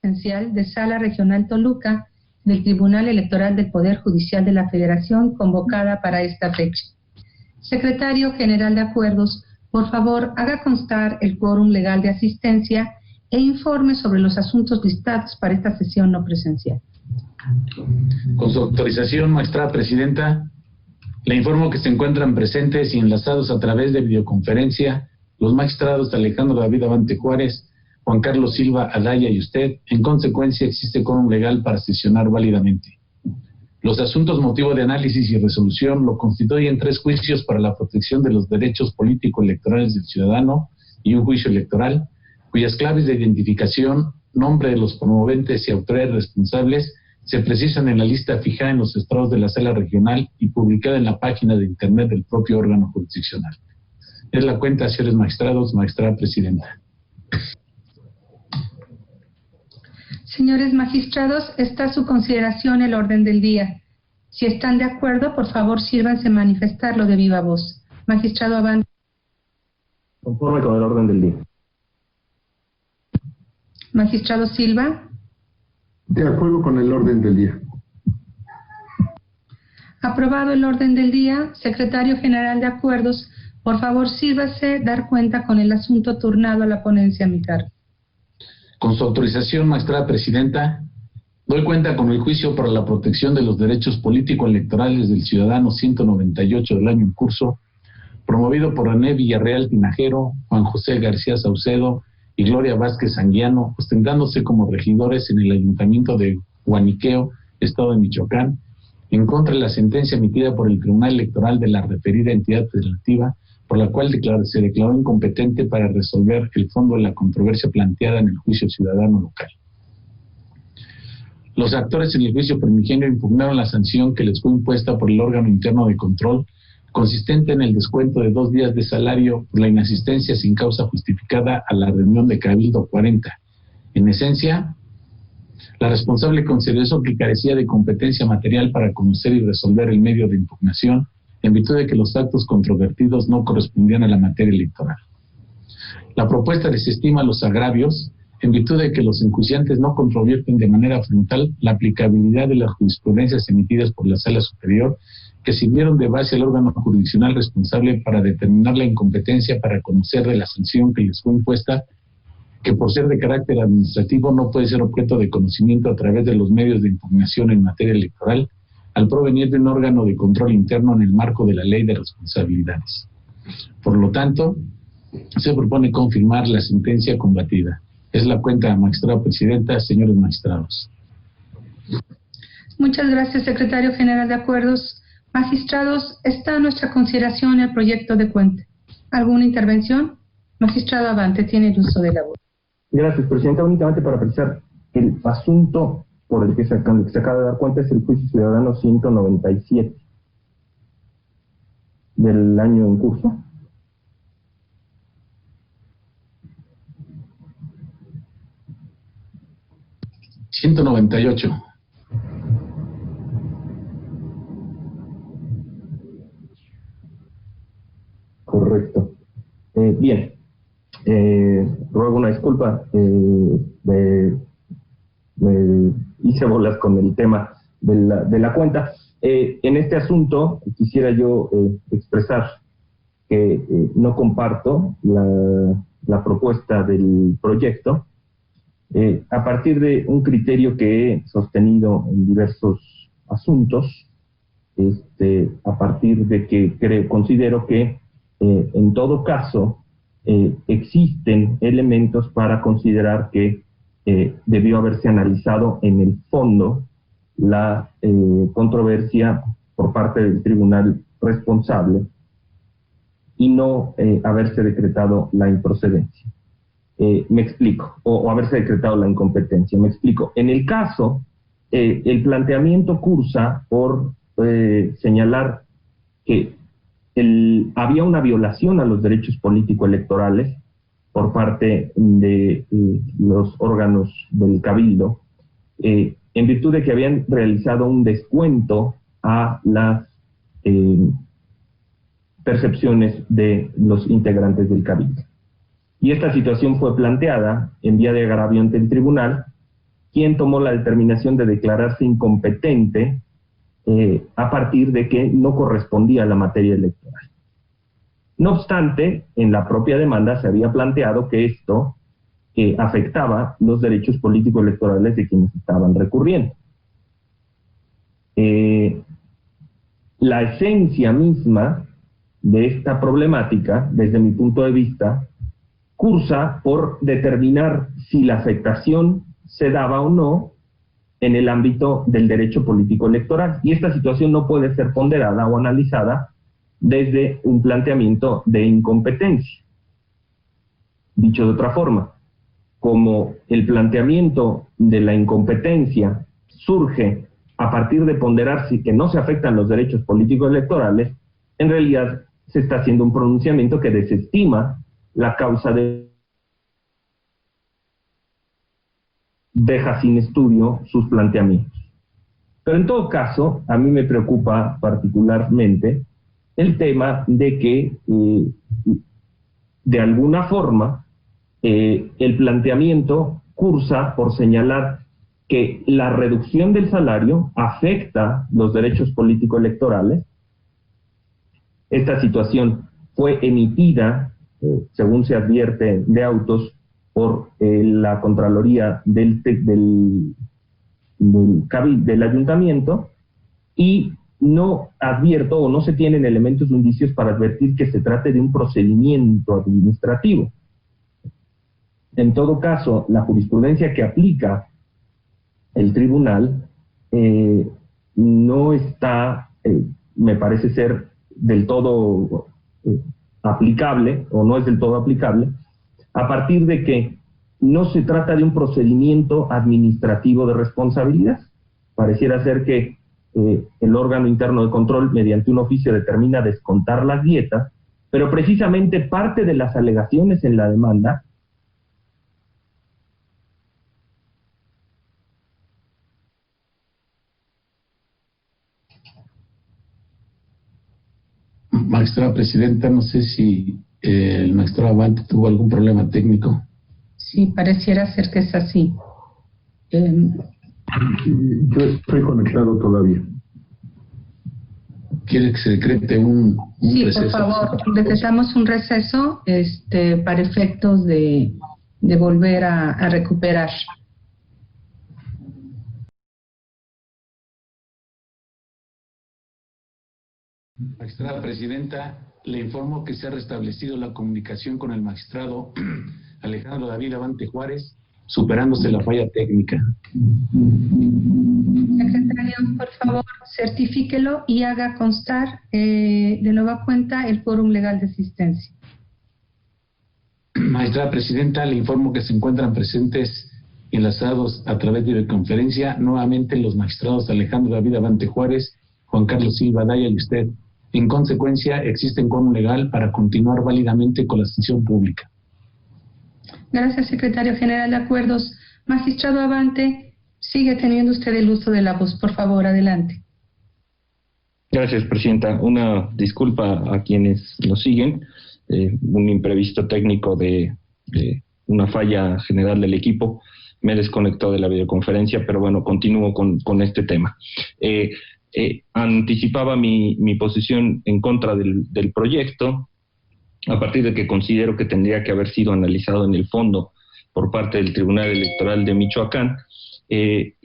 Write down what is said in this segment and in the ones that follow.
presencial de Sala Regional Toluca del Tribunal Electoral del Poder Judicial de la Federación convocada para esta fecha. Secretario General de Acuerdos, por favor, haga constar el quórum legal de asistencia e informe sobre los asuntos listados para esta sesión no presencial. Con su autorización, magistrada presidenta, le informo que se encuentran presentes y enlazados a través de videoconferencia los magistrados Alejandro David Abante Juárez, Juan Carlos Silva Adaya y usted. En consecuencia, existe quórum legal para sesionar válidamente. Los asuntos motivo de análisis y resolución lo constituyen 3 juicios para la protección de los derechos político-electorales del ciudadano y un juicio electoral, cuyas claves de identificación, nombre de los promoventes y autoridades responsables se precisan en la lista fijada en los estrados de la sala regional y publicada en la página de internet del propio órgano jurisdiccional. Es la cuenta, señores magistrados, magistrada presidenta. Señores magistrados, está a su consideración el orden del día. Si están de acuerdo, por favor, sírvanse manifestarlo de viva voz. Magistrado Abante. Conforme con el orden del día. Magistrado Silva. De acuerdo con el orden del día. Aprobado el orden del día, Secretario General de Acuerdos, por favor, sírvase dar cuenta con el asunto turnado a la ponencia a mi cargo. Con su autorización, magistrada presidenta, doy cuenta con el juicio para la protección de los derechos político-electorales del ciudadano 198 del año en curso, promovido por René Villarreal Tinajero, Juan José García Saucedo y Gloria Vázquez Anguiano, ostentándose como regidores en el Ayuntamiento de Guaniqueo, Estado de Michoacán, en contra de la sentencia emitida por el Tribunal Electoral de la referida entidad federativa, por la cual se declaró incompetente para resolver el fondo de la controversia planteada en el juicio ciudadano local. Los actores en el juicio primigenio impugnaron la sanción que les fue impuesta por el órgano interno de control, consistente en el descuento de 2 días de salario por la inasistencia sin causa justificada a la reunión de Cabildo 40. En esencia, la responsable consideró que carecía de competencia material para conocer y resolver el medio de impugnación, en virtud de que los actos controvertidos no correspondían a la materia electoral. La propuesta desestima los agravios, en virtud de que los enjuiciantes no controvierten de manera frontal la aplicabilidad de las jurisprudencias emitidas por la Sala Superior, que sirvieron de base al órgano jurisdiccional responsable para determinar la incompetencia para conocer de la sanción que les fue impuesta, que por ser de carácter administrativo no puede ser objeto de conocimiento a través de los medios de impugnación en materia electoral, al provenir de un órgano de control interno en el marco de la Ley de Responsabilidades. Por lo tanto, se propone confirmar la sentencia combatida. Es la cuenta, magistrada presidenta, señores magistrados. Muchas gracias, Secretario General de Acuerdos. Magistrados, está a nuestra consideración el proyecto de cuenta. ¿Alguna intervención? Magistrado Abante, tiene el uso de la voz. Gracias, presidenta. Únicamente para precisar, el asunto por el que se acaba de dar cuenta es el juicio ciudadano 197 del año en curso. ¿198? Correcto. Bien. Ruego una disculpa. Me hice bolas con el tema de la cuenta. En este asunto quisiera yo expresar que no comparto la propuesta del proyecto a partir de un criterio que he sostenido en diversos asuntos, a partir de que considero que en todo caso existen elementos para considerar que debió haberse analizado en el fondo la controversia por parte del tribunal responsable y no haberse decretado la improcedencia. Me explico, o haberse decretado la incompetencia. Me explico. En el caso, el planteamiento cursa por señalar que había una violación a los derechos político-electorales por parte de los órganos del Cabildo, en virtud de que habían realizado un descuento a las percepciones de los integrantes del Cabildo. Y esta situación fue planteada en vía de agravio ante el tribunal quien tomó la determinación de declararse incompetente a partir de que no correspondía a la materia electoral. No obstante, en la propia demanda se había planteado que esto afectaba los derechos políticos electorales de quienes estaban recurriendo. La esencia misma de esta problemática, desde mi punto de vista, cursa por determinar si la afectación se daba o no en el ámbito del derecho político electoral. Y esta situación no puede ser ponderada o analizada desde un planteamiento de incompetencia. Dicho de otra forma, como el planteamiento de la incompetencia surge a partir de ponderar si que no se afectan los derechos políticos electorales, en realidad se está haciendo un pronunciamiento que desestima la causa deja sin estudio sus planteamientos. Pero en todo caso, a mí me preocupa particularmente el tema de que, de alguna forma, el planteamiento cursa por señalar que la reducción del salario afecta los derechos políticos electorales. Esta situación fue emitida, según se advierte de autos, por la Contraloría del Ayuntamiento, y no advierto o no se tienen elementos o indicios para advertir que se trate de un procedimiento administrativo. En todo caso, la jurisprudencia que aplica el tribunal no está, me parece ser del todo aplicable, o no es del todo aplicable, a partir de que no se trata de un procedimiento administrativo de responsabilidad. Pareciera ser que el órgano interno de control, mediante un oficio, determina descontar las dietas, pero precisamente parte de las alegaciones en la demanda Magistrada Presidenta, no sé si el magistrado Abante tuvo algún problema técnico. Sí, pareciera ser que es así. Yo estoy conectado todavía. ¿Quiere que se decrete un sí, receso? por favor, decretamos un receso para efectos de volver a recuperar. Magistrada Presidenta, le informo que se ha restablecido la comunicación con el magistrado Alejandro David Abante Juárez, superándose la falla técnica. Secretario, por favor, certifíquelo y haga constar de nueva cuenta el quórum legal de asistencia. Magistrada Presidenta, le informo que se encuentran presentes enlazados a través de videoconferencia nuevamente los magistrados Alejandro David Abante Juárez, Juan Carlos Silva Daya y usted. En consecuencia, existe un quórum legal para continuar válidamente con la sesión pública. Gracias, secretario general de acuerdos. Magistrado Abante, sigue teniendo usted el uso de la voz. Por favor, adelante. Gracias, Presidenta. Una disculpa a quienes nos siguen. Un imprevisto técnico de una falla general del equipo me desconectó de la videoconferencia, pero bueno, continúo con este tema. Anticipaba mi posición en contra del proyecto, a partir de que considero que tendría que haber sido analizado en el fondo por parte del Tribunal Electoral de Michoacán,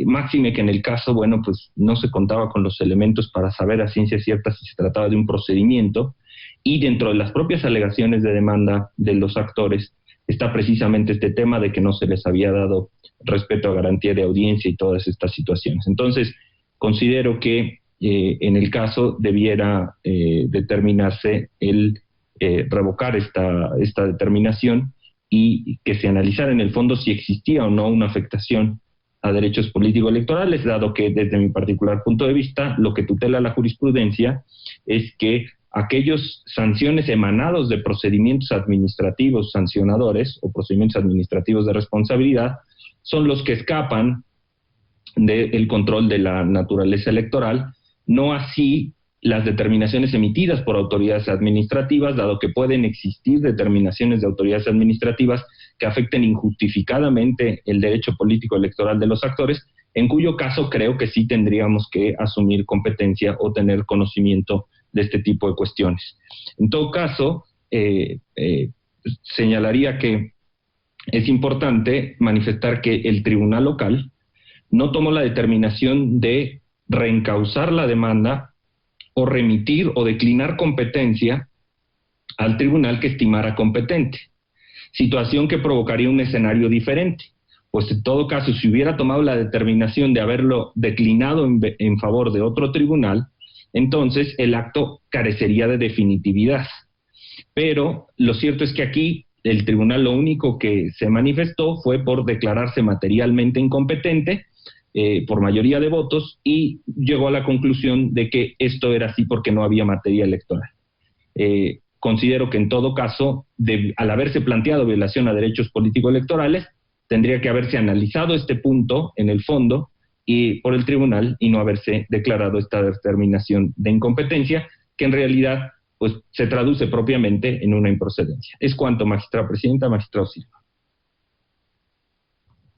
máxime que en el caso, bueno, pues no se contaba con los elementos para saber a ciencia cierta si se trataba de un procedimiento, y dentro de las propias alegaciones de demanda de los actores está precisamente este tema de que no se les había dado respeto a garantía de audiencia y todas estas situaciones. Entonces, considero que en el caso debiera determinarse el revocar esta determinación y que se analizara en el fondo si existía o no una afectación a derechos político-electorales, dado que desde mi particular punto de vista lo que tutela la jurisprudencia es que aquellos sanciones emanados de procedimientos administrativos sancionadores o procedimientos administrativos de responsabilidad son los que escapan del control de la naturaleza electoral, no así las determinaciones emitidas por autoridades administrativas, dado que pueden existir determinaciones de autoridades administrativas que afecten injustificadamente el derecho político electoral de los actores, en cuyo caso creo que sí tendríamos que asumir competencia o tener conocimiento de este tipo de cuestiones. En todo caso, señalaría que es importante manifestar que el tribunal local no tomó la determinación de reencauzar la demanda o remitir o declinar competencia al tribunal que estimara competente, situación que provocaría un escenario diferente, pues en todo caso, si hubiera tomado la determinación de haberlo declinado en favor de otro tribunal, entonces el acto carecería de definitividad. Pero lo cierto es que aquí el tribunal lo único que se manifestó fue por declararse materialmente incompetente por mayoría de votos y llegó a la conclusión de que esto era así porque no había materia electoral. Considero que en todo caso, al haberse planteado violación a derechos político-electorales, tendría que haberse analizado este punto en el fondo y por el tribunal y no haberse declarado esta determinación de incompetencia, que en realidad pues se traduce propiamente en una improcedencia. Es cuanto, magistrada presidenta, magistrado Silva.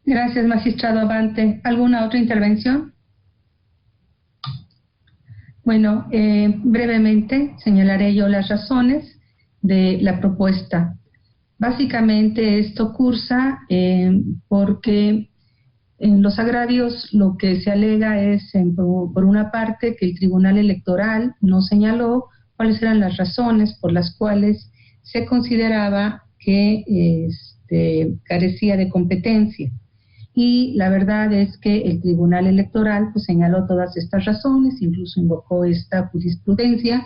Gracias, magistrado Abante. ¿Alguna otra intervención? Bueno, brevemente señalaré yo las razones de la propuesta. Básicamente esto cursa porque en los agravios lo que se alega es, por una parte, que el Tribunal Electoral no señaló cuáles eran las razones por las cuales se consideraba que carecía de competencia. Y la verdad es que el Tribunal Electoral pues señaló todas estas razones, incluso invocó esta jurisprudencia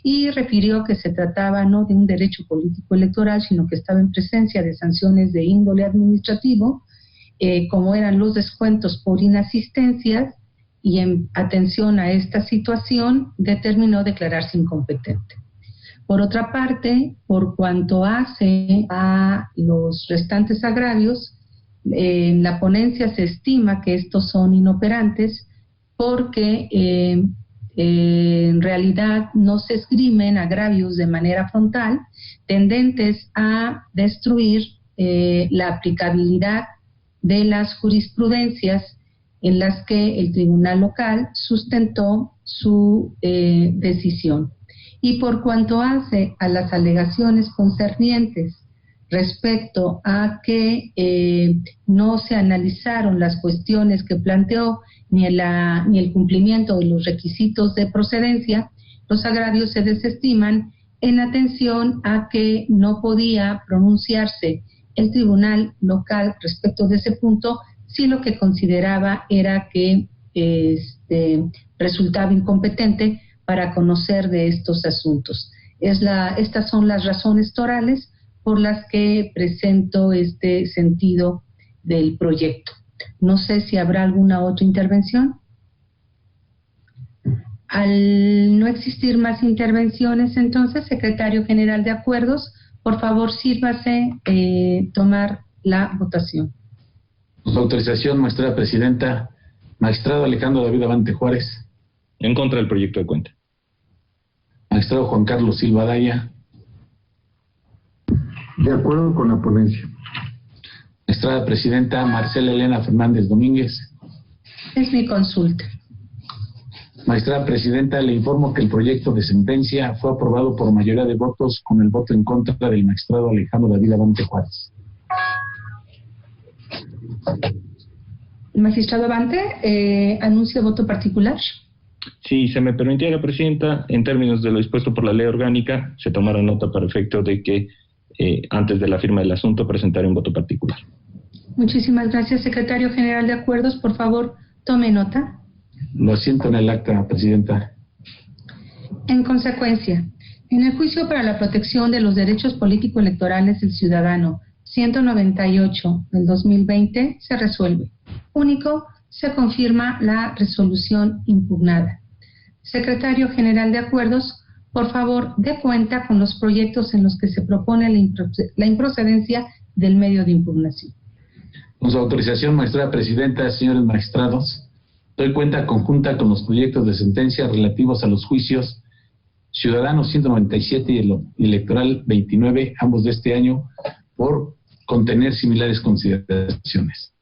y refirió que se trataba no de un derecho político electoral, sino que estaba en presencia de sanciones de índole administrativo, como eran los descuentos por inasistencias, y en atención a esta situación determinó declararse incompetente. Por otra parte, por cuanto hace a los restantes agravios, en la ponencia se estima que estos son inoperantes porque en realidad no se esgrimen agravios de manera frontal tendentes a destruir la aplicabilidad de las jurisprudencias en las que el tribunal local sustentó su decisión. Y por cuanto hace a las alegaciones concernientes respecto a que no se analizaron las cuestiones que planteó ni el cumplimiento de los requisitos de procedencia, los agravios se desestiman en atención a que no podía pronunciarse el tribunal local respecto de ese punto si lo que consideraba era que resultaba incompetente para conocer de estos asuntos. Estas son las razones torales por las que presento este sentido del proyecto. No sé si habrá alguna otra intervención. Al no existir más intervenciones, entonces, secretario general de Acuerdos, por favor, sírvase tomar la votación. Con su autorización, magistrada presidenta, magistrado Alejandro David Abante Juárez. En contra del proyecto de cuenta. Magistrado Juan Carlos Silva Daya. De acuerdo con la ponencia. Magistrada presidenta Marcela Elena Fernández Domínguez. Es mi consulta. Magistrada presidenta, le informo que el proyecto de sentencia fue aprobado por mayoría de votos con el voto en contra del magistrado Alejandro David Abante Juárez. Magistrado Abante, ¿anuncia voto particular? Si se me permitiera, presidenta, en términos de lo dispuesto por la ley orgánica, se tomará nota para efecto de que antes de la firma del asunto presentaré un voto particular. Muchísimas gracias, secretario general de Acuerdos. Por favor, tome nota. Lo siento en el acta, presidenta. En consecuencia, en el juicio para la protección de los derechos político-electorales del ciudadano 198 del 2020 se resuelve. Único, se confirma la resolución impugnada. Secretario general de Acuerdos, por favor, dé cuenta con los proyectos en los que se propone la improcedencia del medio de impugnación. Con su autorización, magistrada presidenta, señores magistrados, doy cuenta conjunta con los proyectos de sentencia relativos a los juicios Ciudadano 197 y el Electoral 29, ambos de este año, por contener similares consideraciones.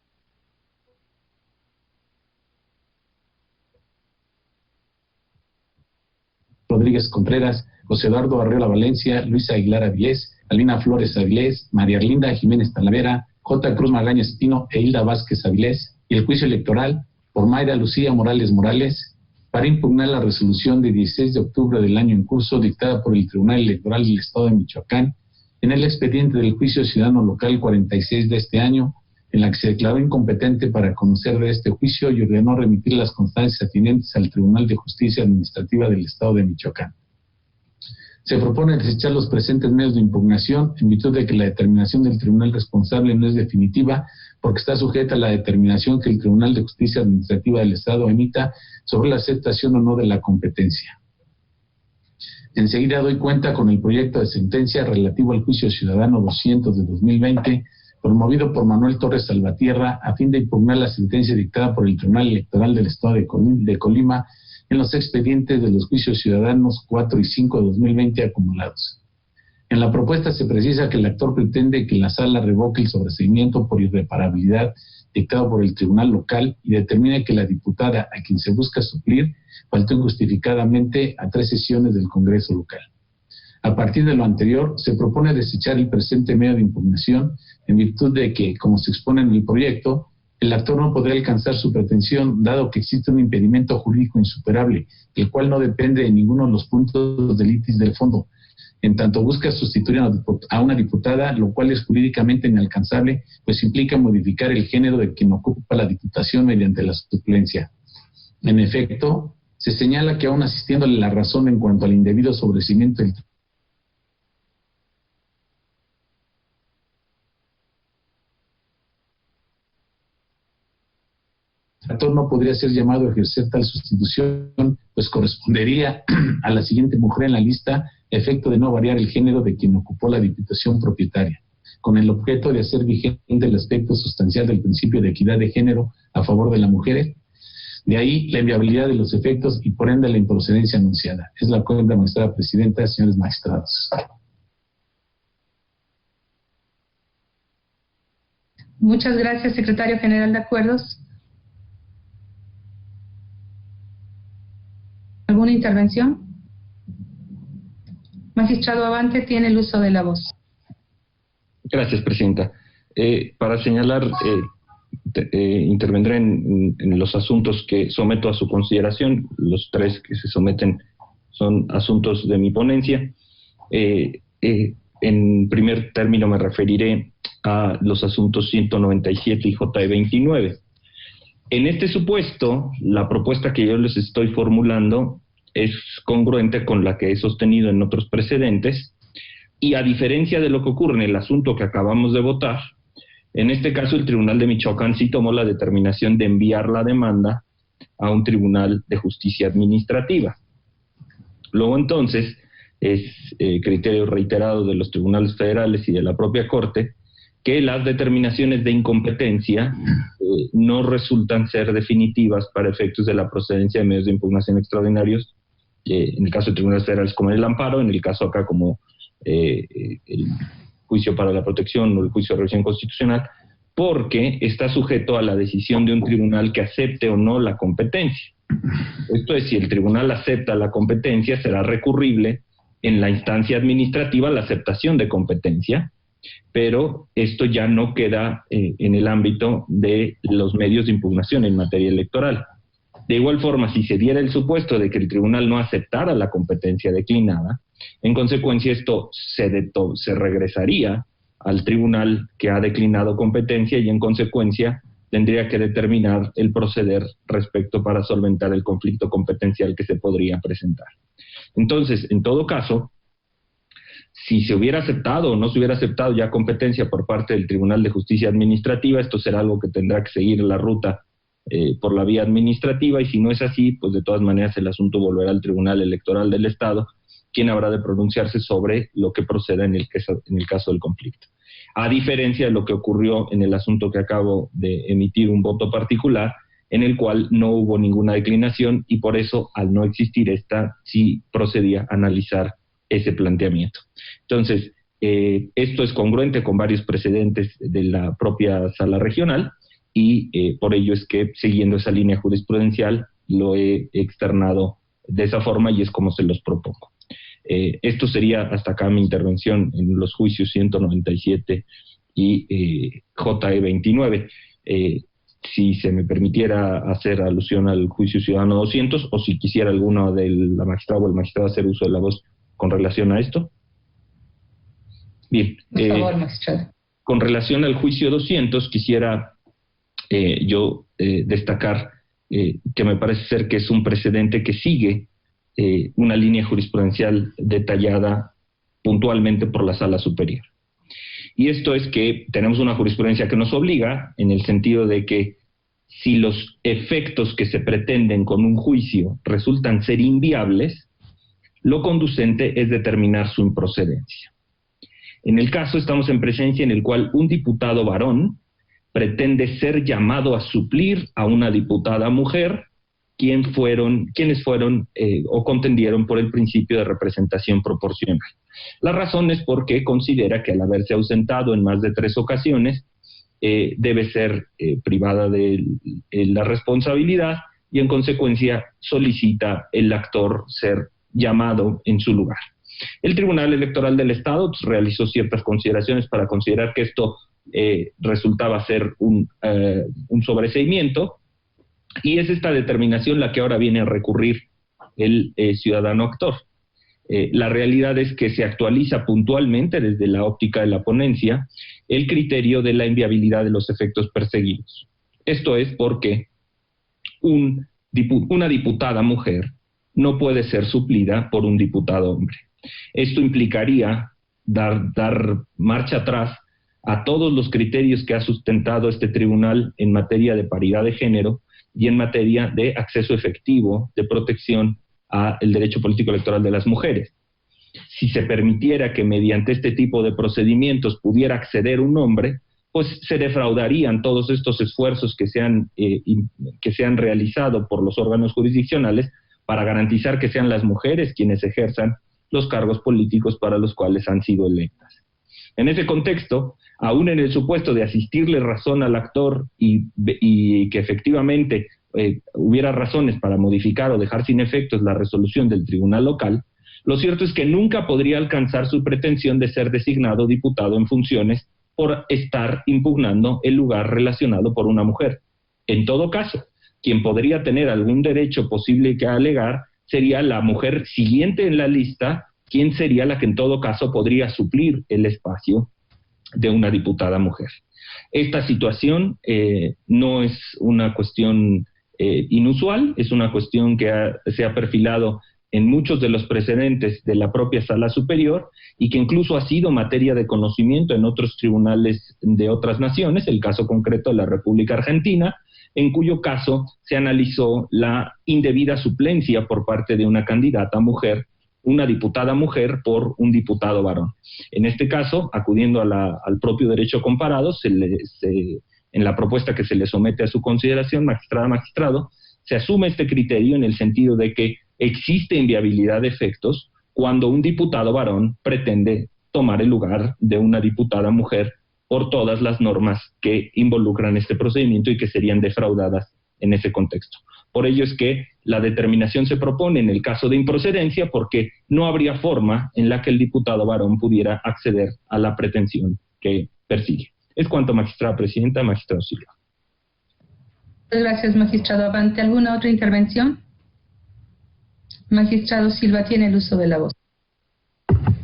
Rodríguez Contreras, José Eduardo Arreola Valencia, Luisa Aguilar Avilés, Alina Flores Avilés, María Arlinda Jiménez Talavera, J. Cruz Magaña Espino e Hilda Vázquez Avilés, y el juicio electoral por Mayra Lucía Morales Morales, para impugnar la resolución de 16 de octubre del año en curso dictada por el Tribunal Electoral del Estado de Michoacán en el expediente del juicio ciudadano local 46 de este año, en la que se declaró incompetente para conocer de este juicio y ordenó remitir las constancias atinentes al Tribunal de Justicia Administrativa del Estado de Michoacán. Se propone desechar los presentes medios de impugnación en virtud de que la determinación del tribunal responsable no es definitiva, porque está sujeta a la determinación que el Tribunal de Justicia Administrativa del Estado emita sobre la aceptación o no de la competencia. Enseguida doy cuenta con el proyecto de sentencia relativo al juicio ciudadano 200 de 2020, promovido por Manuel Torres Salvatierra, a fin de impugnar la sentencia dictada por el Tribunal Electoral del Estado de Colima en los expedientes de los juicios ciudadanos 4 y 5 de 2020 acumulados. En la propuesta se precisa que el actor pretende que la sala revoque el sobreseimiento por irreparabilidad dictado por el tribunal local y determine que la diputada a quien se busca suplir faltó injustificadamente a 3 sesiones del Congreso local. A partir de lo anterior, se propone desechar el presente medio de impugnación en virtud de que, como se expone en el proyecto, el actor no podrá alcanzar su pretensión dado que existe un impedimento jurídico insuperable, el cual no depende de ninguno de los puntos del litis del fondo, en tanto busca sustituir a una diputada, lo cual es jurídicamente inalcanzable, pues implica modificar el género de quien ocupa la diputación mediante la suplencia. En efecto, se señala que aún asistiéndole la razón en cuanto al indebido sobreseimiento del actor no podría ser llamado a ejercer tal sustitución, pues correspondería a la siguiente mujer en la lista, efecto de no variar el género de quien ocupó la diputación propietaria, con el objeto de hacer vigente el aspecto sustancial del principio de equidad de género a favor de la mujer. De ahí la inviabilidad de los efectos y por ende la improcedencia anunciada. Es la cuenta, magistrada presidenta, señores magistrados. Muchas gracias, secretario general de Acuerdos. ¿Alguna intervención? Magistrado Abante, tiene el uso de la voz. Gracias, presidenta. Para señalar, intervendré en los asuntos que someto a su consideración. Los 3 que se someten son asuntos de mi ponencia. En primer término me referiré a los asuntos 197 y JE29. En este supuesto, la propuesta que yo les estoy formulando es congruente con la que he sostenido en otros precedentes, y a diferencia de lo que ocurre en el asunto que acabamos de votar, en este caso el Tribunal de Michoacán sí tomó la determinación de enviar la demanda a un tribunal de justicia administrativa. Luego entonces, es criterio reiterado de los tribunales federales y de la propia Corte que las determinaciones de incompetencia no resultan ser definitivas para efectos de la procedencia de medios de impugnación extraordinarios, en el caso de tribunales federales como el amparo, en el caso acá como el juicio para la protección o el juicio de revisión constitucional, porque está sujeto a la decisión de un tribunal que acepte o no la competencia. Esto es, si el tribunal acepta la competencia, será recurrible en la instancia administrativa la aceptación de competencia, pero esto ya no queda en el ámbito de los medios de impugnación en materia electoral. De igual forma, si se diera el supuesto de que el tribunal no aceptara la competencia declinada, en consecuencia esto se regresaría al tribunal que ha declinado competencia y en consecuencia tendría que determinar el proceder respecto para solventar el conflicto competencial que se podría presentar. Entonces, en todo caso, si se hubiera aceptado o no se hubiera aceptado ya competencia por parte del Tribunal de Justicia Administrativa, esto será algo que tendrá que seguir la ruta por la vía administrativa, y si no es así, pues de todas maneras el asunto volverá al Tribunal Electoral del Estado, quien habrá de pronunciarse sobre lo que proceda en el caso del conflicto. A diferencia de lo que ocurrió en el asunto que acabo de emitir un voto particular, en el cual no hubo ninguna declinación y por eso, al no existir esta, sí procedía a analizar ese planteamiento. Entonces, Esto es congruente con varios precedentes de la propia Sala Regional y por ello es que, siguiendo esa línea jurisprudencial, lo he externado de esa forma y es como se los propongo. Esto sería hasta acá mi intervención en los juicios 197 y JE 29. Si se me permitiera hacer alusión al juicio ciudadano 200 o si quisiera alguno de la magistrada o el magistrado hacer uso de la voz con relación a esto. Bien. Por favor, magistrado. Con relación al juicio 200 quisiera yo destacar que me parece ser que es un precedente que sigue una línea jurisprudencial detallada puntualmente por la Sala Superior. Y esto es que tenemos una jurisprudencia que nos obliga en el sentido de que si los efectos que se pretenden con un juicio resultan ser inviables, lo conducente es determinar su improcedencia. En el caso estamos en presencia en el cual un diputado varón pretende ser llamado a suplir a una diputada mujer quienes fueron o contendieron por el principio de representación proporcional. La razón es porque considera que al haberse ausentado en más de 3 ocasiones, debe ser privada de la responsabilidad y en consecuencia solicita el actor ser llamado en su lugar. El Tribunal Electoral del Estado realizó ciertas consideraciones para considerar que esto resultaba ser un sobreseimiento, y es esta determinación la que ahora viene a recurrir el ciudadano actor. La realidad es que se actualiza puntualmente desde la óptica de la ponencia el criterio de la inviabilidad de los efectos perseguidos. Esto es porque una diputada mujer no puede ser suplida por un diputado hombre. Esto implicaría dar marcha atrás a todos los criterios que ha sustentado este tribunal en materia de paridad de género y en materia de acceso efectivo de protección al derecho político electoral de las mujeres. Si se permitiera que mediante este tipo de procedimientos pudiera acceder un hombre, pues se defraudarían todos estos esfuerzos que se han realizado por los órganos jurisdiccionales para garantizar que sean las mujeres quienes ejerzan los cargos políticos para los cuales han sido electas. En ese contexto, aún en el supuesto de asistirle razón al actor y que efectivamente hubiera razones para modificar o dejar sin efectos la resolución del tribunal local, lo cierto es que nunca podría alcanzar su pretensión de ser designado diputado en funciones por estar impugnando el lugar relacionado por una mujer. En todo caso, quien podría tener algún derecho posible que alegar sería la mujer siguiente en la lista, quien sería la que en todo caso podría suplir el espacio de una diputada mujer. Esta situación no es una cuestión inusual, es una cuestión que se ha perfilado en muchos de los precedentes de la propia Sala Superior y que incluso ha sido materia de conocimiento en otros tribunales de otras naciones, el caso concreto de la República Argentina, en cuyo caso se analizó la indebida suplencia por parte de una candidata mujer, una diputada mujer por un diputado varón. En este caso, acudiendo al propio derecho comparado, en la propuesta que se le somete a su consideración, magistrado, se asume este criterio en el sentido de que existe inviabilidad de efectos cuando un diputado varón pretende tomar el lugar de una diputada mujer por todas las normas que involucran este procedimiento y que serían defraudadas en ese contexto. Por ello es que la determinación se propone en el caso de improcedencia porque no habría forma en la que el diputado varón pudiera acceder a la pretensión que persigue. Es cuanto, magistrada presidenta, magistrado Silva. Gracias, magistrado Abante. ¿Alguna otra intervención? Magistrado Silva tiene el uso de la voz.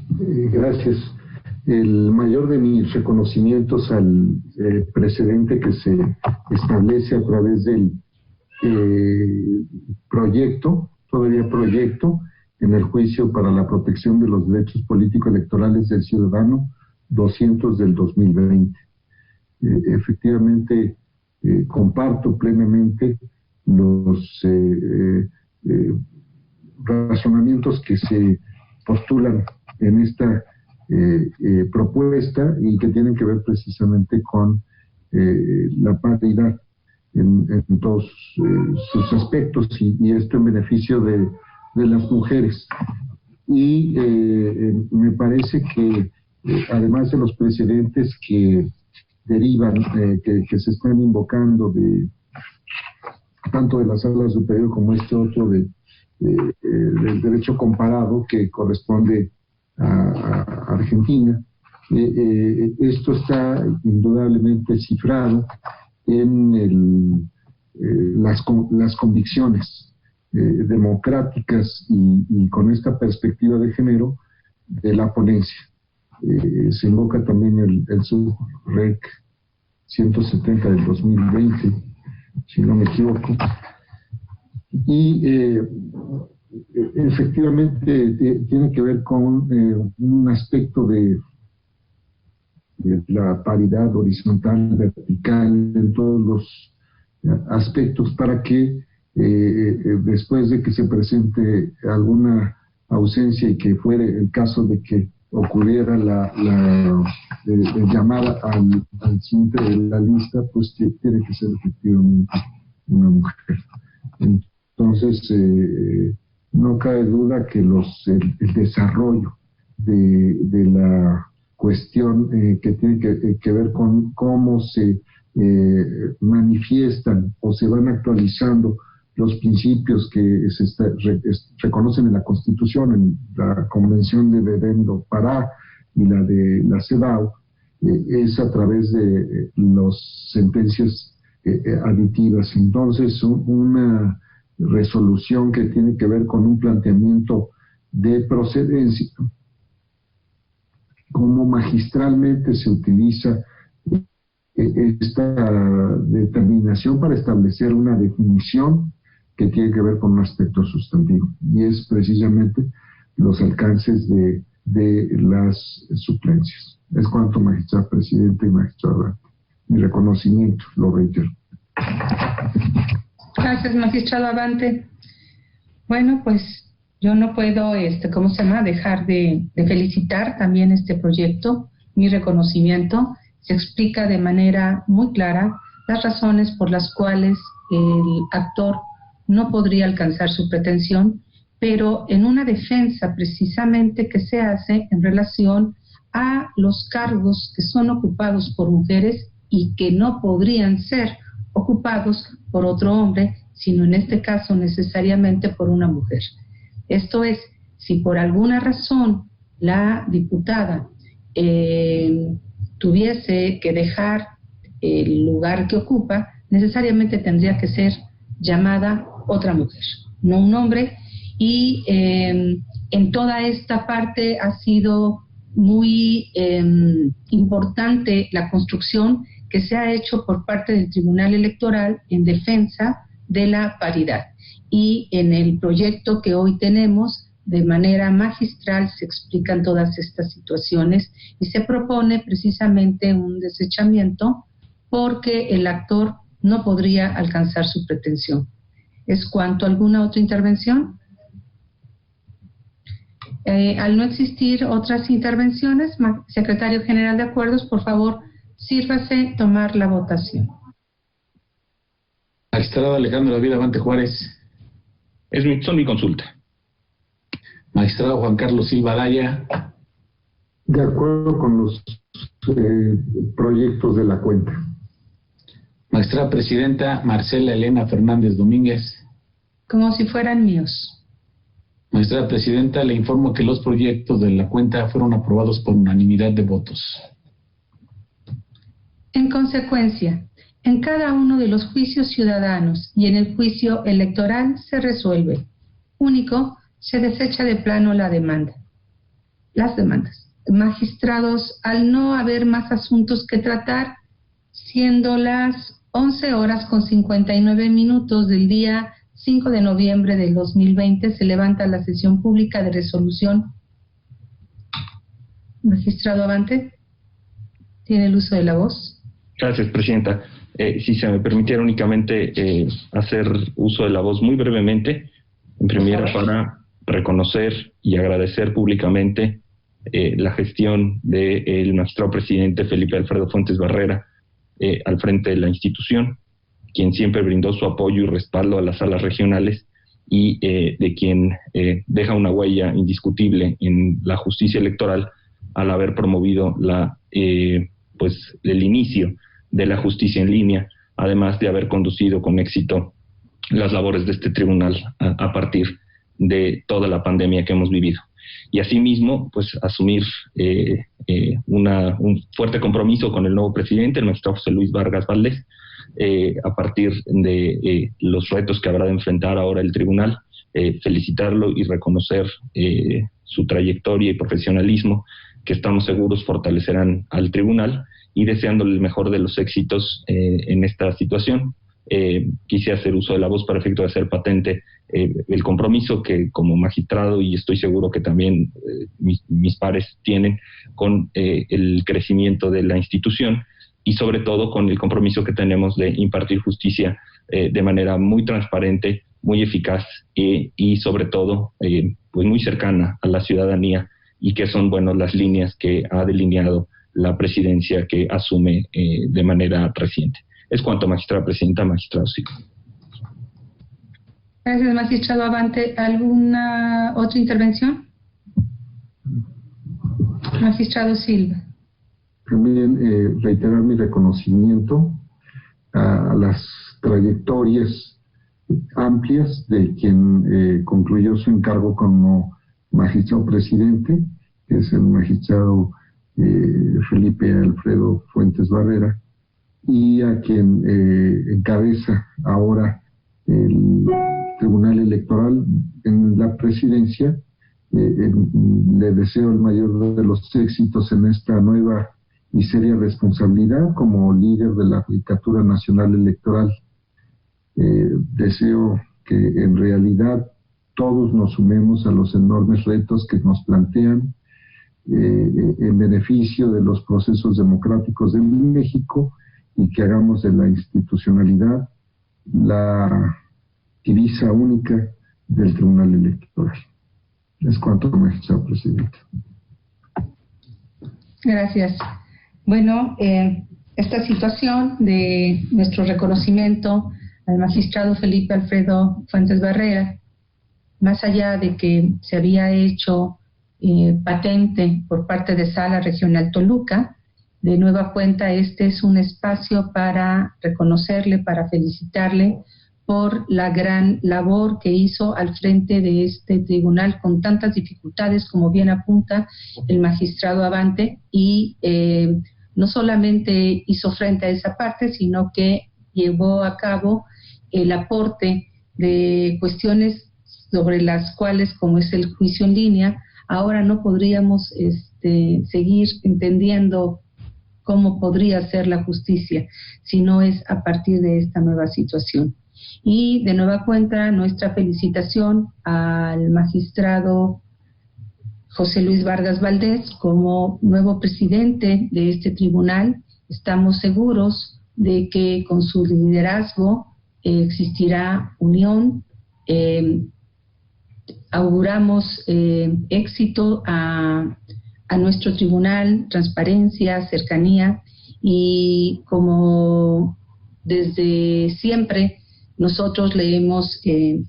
Gracias. El mayor de mis reconocimientos al precedente que se establece a través del proyecto, todavía proyecto, en el juicio para la protección de los derechos político-electorales del ciudadano 200 del 2020. Efectivamente, comparto plenamente los razonamientos que se postulan en esta propuesta y que tienen que ver precisamente con la paridad en todos sus aspectos y esto en beneficio de las mujeres. Y me parece que además de los precedentes que derivan, que se están invocando de tanto de la Sala Superior como este otro del derecho comparado que corresponde a Argentina. Esto está indudablemente cifrado en las convicciones democráticas y con esta perspectiva de género de la ponencia. Se invoca también el SUREC 170 del 2020, si no me equivoco, y efectivamente tiene que ver con un aspecto de la paridad horizontal, vertical, en todos los aspectos, para que después de que se presente alguna ausencia y que fuera el caso de que ocurriera la llamada al siguiente de la lista, pues tiene que ser efectivamente una mujer. Entonces, no cabe duda que el desarrollo de la cuestión que tiene que ver con cómo se manifiestan o se van actualizando los principios que se reconocen en la Constitución, en la Convención de Belém do Pará y la de la CEDAW, es a través de las sentencias aditivas. Entonces, una resolución que tiene que ver con un planteamiento de procedencia, cómo magistralmente se utiliza esta determinación para establecer una definición que tiene que ver con un aspecto sustantivo, y es precisamente los alcances de las suplencias. Es cuanto, magistrado presidente y magistrado. Mi reconocimiento, lo reitero. Gracias, magistrado Abante. Bueno, pues yo no puedo, dejar de felicitar también este proyecto. Mi reconocimiento. Se explica de manera muy clara las razones por las cuales el actor no podría alcanzar su pretensión, pero en una defensa precisamente que se hace en relación a los cargos que son ocupados por mujeres y que no podrían ser ocupados por otro hombre, sino en este caso necesariamente por una mujer. Esto es, si por alguna razón la diputada tuviese que dejar el lugar que ocupa, necesariamente tendría que ser llamada otra mujer, no un hombre, y en toda esta parte ha sido muy importante la construcción que se ha hecho por parte del Tribunal Electoral en defensa de la paridad. Y en el proyecto que hoy tenemos, de manera magistral se explican todas estas situaciones y se propone precisamente un desechamiento porque el actor no podría alcanzar su pretensión. ¿Es cuanto? ¿Alguna otra intervención? Al no existir otras intervenciones, secretario general de acuerdos, por favor, sírvase tomar la votación. Magistrado Alejandro David Abante Juárez. Son mi consulta. Magistrado Juan Carlos Silva Daya. De acuerdo con los proyectos de la cuenta. Magistrada Presidenta Marcela Elena Fernández Domínguez. Como si fueran míos. Magistrada Presidenta, le informo que los proyectos de la cuenta fueron aprobados por unanimidad de votos. En consecuencia, en cada uno de los juicios ciudadanos y en el juicio electoral se resuelve. Único, se desecha de plano la demanda. Las demandas. Magistrados, al no haber más asuntos que tratar, siendo las 11:59 del día 5 de noviembre del 2020, se levanta la sesión pública de resolución. Magistrado Abante, ¿tiene el uso de la voz? Gracias, Presidenta. Si se me permitiera únicamente hacer uso de la voz muy brevemente, en primera para reconocer y agradecer públicamente la gestión del magistrado presidente Felipe Alfredo Fuentes Barrera al frente de la institución, quien siempre brindó su apoyo y respaldo a las salas regionales y de quien deja una huella indiscutible en la justicia electoral al haber promovido el inicio de la justicia en línea, además de haber conducido con éxito las labores de este tribunal a partir de toda la pandemia que hemos vivido. Y asimismo, pues asumir un fuerte compromiso con el nuevo presidente, el magistrado José Luis Vargas Valdés, a partir de los retos que habrá de enfrentar ahora el tribunal, felicitarlo y reconocer su trayectoria y profesionalismo, que estamos seguros fortalecerán al tribunal, y deseándole el mejor de los éxitos en esta situación. Quise hacer uso de la voz para efecto de hacer patente el compromiso que como magistrado, y estoy seguro que también mis pares tienen, con el crecimiento de la institución, y sobre todo con el compromiso que tenemos de impartir justicia de manera muy transparente, muy eficaz y sobre todo pues muy cercana a la ciudadanía, y que son las líneas que ha delineado la presidencia que asume de manera reciente. Es cuanto, magistrada presidenta, magistrado Silva. Gracias, magistrado Abante. ¿Alguna otra intervención? Magistrado Silva. También reiterar mi reconocimiento a las trayectorias amplias de quien concluyó su encargo como magistrado presidente, que es el magistrado Felipe Alfredo Fuentes Barrera, y a quien encabeza ahora el Tribunal Electoral en la presidencia. Le deseo el mayor de los éxitos en esta nueva y seria responsabilidad como líder de la Judicatura Nacional Electoral. Deseo que en realidad todos nos sumemos a los enormes retos que nos plantean en beneficio de los procesos democráticos de México, y que hagamos de la institucionalidad la divisa única del Tribunal Electoral. Es cuanto, magistrado presidente. Gracias. Bueno, esta situación de nuestro reconocimiento al magistrado Felipe Alfredo Fuentes Barrera, más allá de que se había hecho patente por parte de Sala Regional Toluca, de nueva cuenta este es un espacio para reconocerle, para felicitarle por la gran labor que hizo al frente de este tribunal con tantas dificultades, como bien apunta el magistrado Abante, y no solamente hizo frente a esa parte, sino que llevó a cabo el aporte de cuestiones sobre las cuales, como es el juicio en línea, ahora no podríamos seguir entendiendo cómo podría ser la justicia si no es a partir de esta nueva situación. Y de nueva cuenta, nuestra felicitación al magistrado José Luis Vargas Valdés como nuevo presidente de este tribunal. Estamos seguros de que con su liderazgo existirá unión. Auguramos éxito a nuestro tribunal, transparencia, cercanía, y como desde siempre nosotros le hemos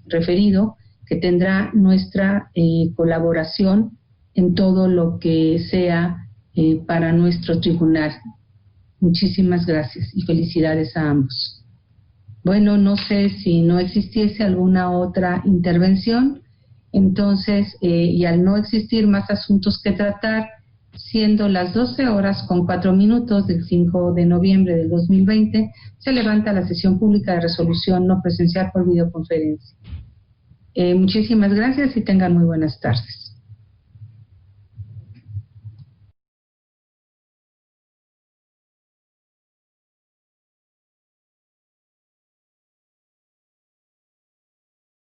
referido que tendrá nuestra colaboración en todo lo que sea para nuestro tribunal. Muchísimas gracias y felicidades a ambos. Bueno, no sé si no existiese alguna otra intervención. Entonces, y al no existir más asuntos que tratar, siendo las 12:04 del 5 de noviembre del 2020, se levanta la sesión pública de resolución no presencial por videoconferencia. Muchísimas gracias y tengan muy buenas tardes.